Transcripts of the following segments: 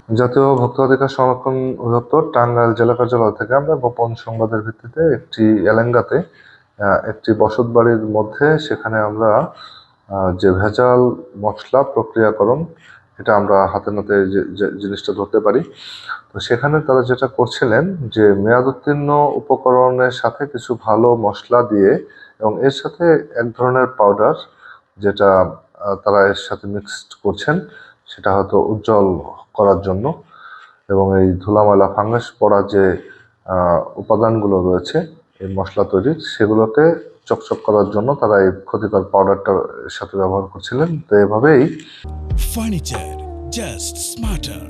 জাতীয় ভোক্তা অধিকার সংরক্ষণ অধিদপ্তর টাঙ্গাইল জেলা কার্যালয় থেকে আমরা গোপন সংবাদের ভিত্তিতে একটি এলেঙ্গাতে একটি বসতবাড়ির মধ্যে সেখানে আমরা যে ভেজাল মশলা প্রক্রিয়াকরণ এটা আমরা হাতে নাতে যে জিনিসটা ধরতে পারি। তো সেখানে তারা যেটা করছিলেন যে মেয়াদ উত্তীর্ণ উপকরণের সাথে কিছু ভালো মশলা দিয়ে এবং এর সাথে এক ধরনের পাউডার যেটা তারা এর সাথে মিক্সড করছেন, সেটা হয়তো উজ্জ্বল করার জন্য এবং এই ধুলাময়লা ফাঙ্গাস পড়া যে উপাদানগুলো রয়েছে এই মশলা তৈরির সেগুলোকে চকচক করার জন্য তারা এই ক্ষতিকর পাউডারটার সাথে ব্যবহার করছিলেন। তো এভাবেই furniture just smarter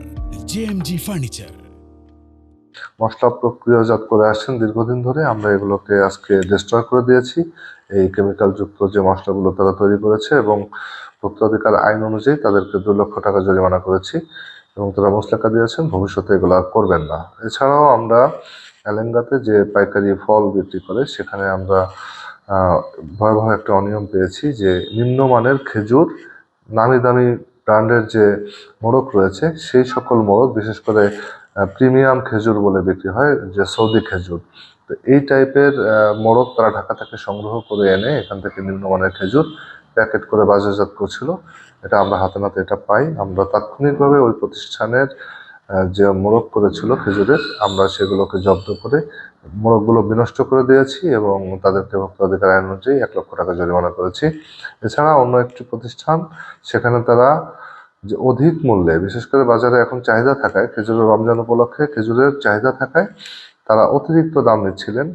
JMG furniture মশলা প্রক্রিয়াজাত করে আসছেন দীর্ঘদিন ধরে। আমরা এগুলোকে আজকে ডিস্ট্রয় করে দিয়েছি, এই কেমিক্যাল যুক্ত যে মশলাগুলো তারা তৈরি করেছে, এবং ভোক্তা অধিকার আইন অনুযায়ী তাদেরকে 2 লক্ষ টাকা জরিমানা করেছি এবং তারা মুচলেকা দিয়েছেন ভবিষ্যতে এগুলো আর করবেন না। এছাড়াও আমরা এলেঙ্গাতে যে পাইকারি ফল বিক্রি করে সেখানে আমরা ভয়াবহ একটা অনিয়ম পেয়েছি যে নিম্নমানের খেজুর, নামি দামি ব্র্যান্ডের যে মোড়ক রয়েছে সেই সকল মোড়ক, বিশেষ করে প্রিমিয়াম খেজুর বলে বিক্রি হয় যে সৌদি খেজুর, তো এই টাইপের মোড়ক তারা ঢাকা থেকে সংগ্রহ করে এনে এখান থেকে নিম্নমানের খেজুর প্যাকেট করে বাজারজাত করছিল। এটা আমরা হাতে নাতে এটা পাই। আমরা তাৎক্ষণিকভাবে ওই প্রতিষ্ঠানের যে মোড়ক করেছিল খেজুরের, আমরা সেগুলোকে জব্দ করে মোড়কগুলো বিনষ্ট করে দিয়েছি এবং তাদেরকে ভোক্তা অধিকার আইন অনুযায়ী 1 লক্ষ টাকা জরিমানা করেছি। এছাড়া অন্য একটি প্রতিষ্ঠান, সেখানে তারা যে অধিক মূল্যে, বিশেষ করে বাজারে এখন চাহিদা থাকায়, খেজুরের রমজান উপলক্ষে খেজুরের চাহিদা থাকায় তারা অতিরিক্ত দাম নিচ্ছিলেন।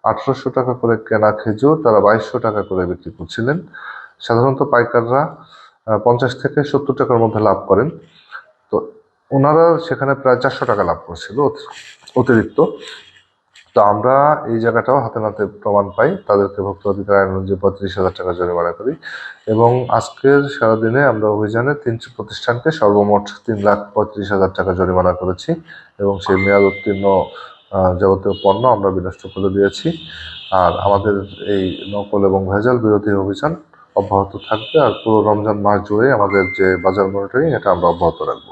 1800 টাকা করে কেনা খেজুর তারা 2200 টাকা করে বিক্রি করছিলেন। সাধারণত পাইকাররা 50 থেকে 70 টাকার মধ্যে লাভ করেন, তো ওনারা সেখানে প্রায় 400 টাকা লাভ করছিল অতিরিক্ত। তো আমরা এই জায়গাটাও হাতে নাতে প্রমাণ পাই, তাদেরকে ভোক্তা অধিকার আইন অনুযায়ী 35,000 টাকা জরিমানা করি এবং আজকের সারাদিনে আমরা অভিযানে 3টি প্রতিষ্ঠানকে সর্বমোট 3,35,000 টাকা জরিমানা করেছি এবং সেই মেয়াদ উত্তীর্ণ যাবতীয় পণ্য আমরা বিনষ্ট করে দিয়েছি। আর আমাদের এই নকল এবং ভেজাল বিরোধী অভিযান অব্যাহত থাকবে, আর পুরো রমজান মাস জুড়ে আমাদের যে বাজার মনিটরিং এটা আমরা অব্যাহত রাখবো।